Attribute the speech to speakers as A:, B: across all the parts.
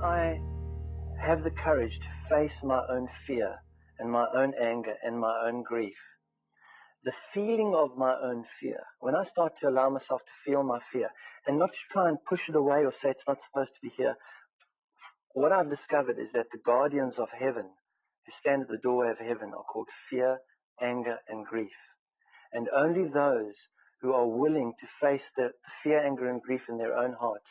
A: I have the courage to face my own fear and my own anger and my own grief, the feeling of my own fear, when I start to allow myself to feel my fear and not to try and push it away or say it's not supposed to be here, what I've discovered is that the guardians of heaven who stand at the doorway of heaven are called fear, anger, and grief. And only those who are willing to face the fear, anger, and grief in their own hearts,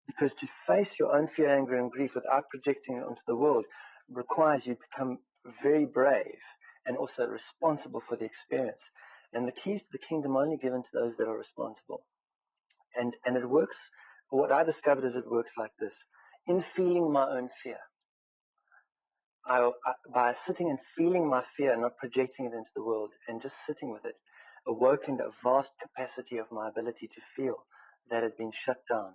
A: because to face your own fear, anger, and grief without projecting it onto the world requires you to become very brave and also responsible for the experience. And the keys to the kingdom are only given to those that are responsible. And it works, what I discovered is it works like this. In feeling my own fear, by sitting and feeling my fear, not projecting it into the world, and just sitting with it, awoken a vast capacity of my ability to feel that had been shut down.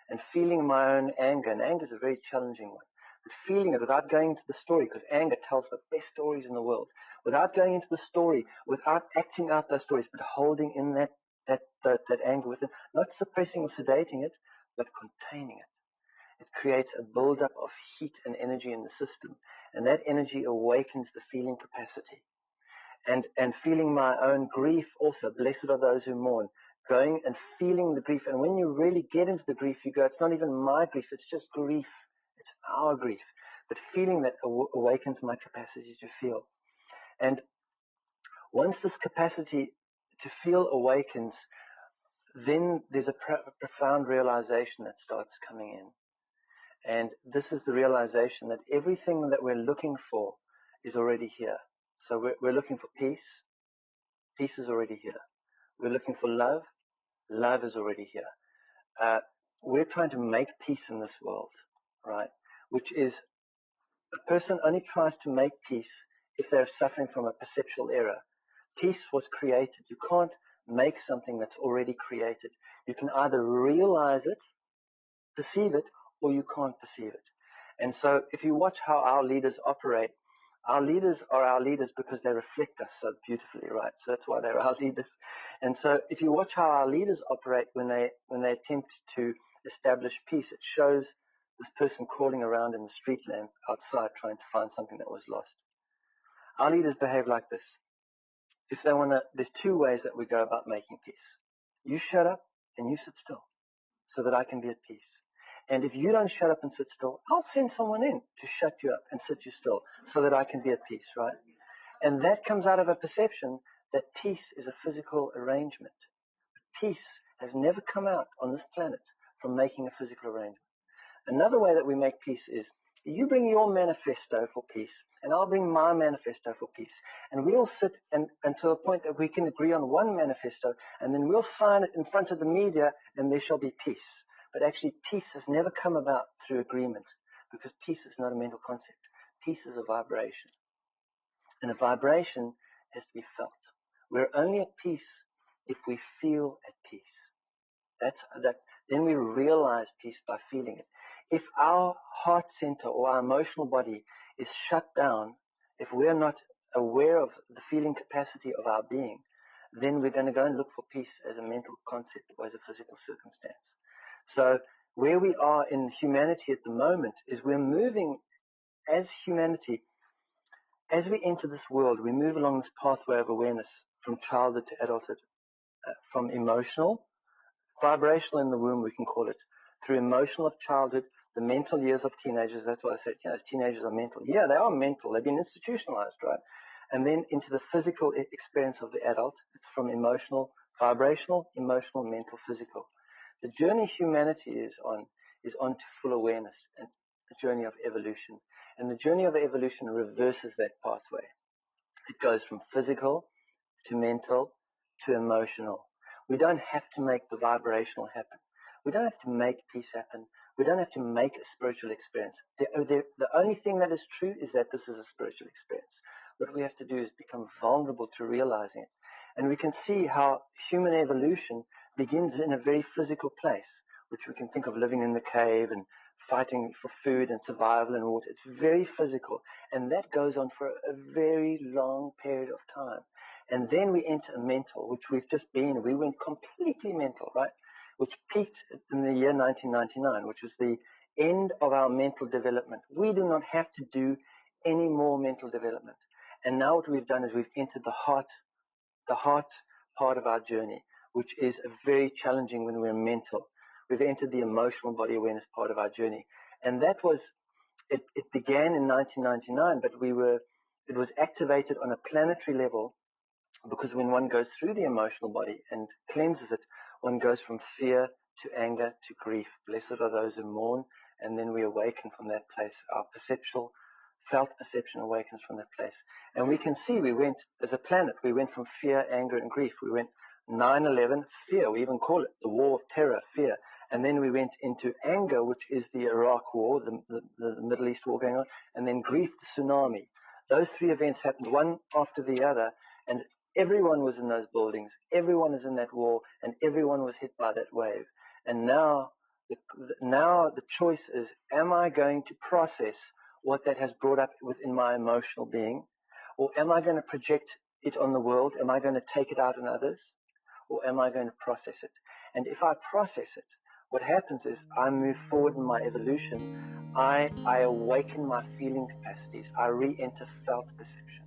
A: And feeling my own anger, and anger is a very challenging one, but feeling it without going into the story, because anger tells the best stories in the world, without going into the story, without acting out those stories, but holding in that anger within, not suppressing or sedating it, but containing it. It creates a buildup of heat and energy in the system, and that energy awakens the feeling capacity. And feeling my own grief also, blessed are those who mourn, going and feeling the grief. And when you really get into the grief, you go, it's not even my grief, it's just grief. It's our grief. But feeling that awakens my capacity to feel. And once this capacity to feel awakens, then there's a profound realization that starts coming in. And this is the realization that everything that we're looking for is already here. So we're looking for peace. Peace is already here. We're looking for love. Love is already here. We're trying to make peace in this world, right? Which is, a person only tries to make peace if they're suffering from a perceptual error. Peace was created. You can't make something that's already created. You can either realize it, perceive it, or you can't perceive it. And so if you watch how our leaders operate, our leaders are our leaders because they reflect us so beautifully, right? So that's why they're our leaders. And so if you watch how our leaders operate when they attempt to establish peace, it shows this person crawling around in the street lamp outside trying to find something that was lost. Our leaders behave like this. If they want to, there's two ways that we go about making peace. You shut up and you sit still so that I can be at peace. And if you don't shut up and sit still, I'll send someone in to shut you up and sit you still so that I can be at peace, right? And that comes out of a perception that peace is a physical arrangement. Peace has never come out on this planet from making a physical arrangement. Another way that we make peace is you bring your manifesto for peace and I'll bring my manifesto for peace. And we'll sit until a point that we can agree on one manifesto, and then we'll sign it in front of the media and there shall be peace. But actually, peace has never come about through agreement, because peace is not a mental concept. Peace is a vibration. And a vibration has to be felt. We're only at peace if we feel at peace. Then we realize peace by feeling it. If our heart center or our emotional body is shut down, if we're not aware of the feeling capacity of our being, then we're going to go and look for peace as a mental concept or as a physical circumstance. So where we are in humanity at the moment is we're moving as humanity. As we enter this world, we move along this pathway of awareness from childhood to adulthood, from emotional, vibrational in the womb, we can call it, through emotional of childhood, the mental years of teenagers. That's why I said, teenagers are mental. Yeah, they are mental. They've been institutionalized, right? And then into the physical experience of the adult. It's from emotional, vibrational, emotional, mental, physical. The journey humanity is on to full awareness and the journey of evolution. And the journey of evolution reverses that pathway. It goes from physical to mental to emotional. We don't have to make the vibrational happen. We don't have to make peace happen. We don't have to make a spiritual experience. The only thing that is true is that this is a spiritual experience. What we have to do is become vulnerable to realizing it. And we can see how human evolution begins in a very physical place, which we can think of living in the cave and fighting for food and survival and water. It's very physical. And that goes on for a very long period of time. And then we enter a mental, which we've just been. We went completely mental, right? Which peaked in the year 1999, which was the end of our mental development. We do not have to do any more mental development. And now what we've done is we've entered the heart part of our journey, which is very challenging when we're mental. We've entered the emotional body awareness part of our journey. And that was, it began in 1999, but it was activated on a planetary level, because when one goes through the emotional body and cleanses it, one goes from fear to anger to grief. Blessed are those who mourn, and then we awaken from that place. Our felt perception awakens from that place. And we can see we went, as a planet, we went from fear, anger, and grief. We went 9/11, fear, we even call it the war of terror, fear. And then we went into anger, which is the Iraq war, the Middle East war going on, and then grief, the tsunami. Those three events happened one after the other, and everyone was in those buildings, everyone is in that war, and everyone was hit by that wave. And now the choice is, am I going to process what that has brought up within my emotional being? Or am I going to project it on the world? Am I going to take it out on others? Or am I going to process it? And if I process it, what happens is I move forward in my evolution. I awaken my feeling capacities. I re-enter felt perception.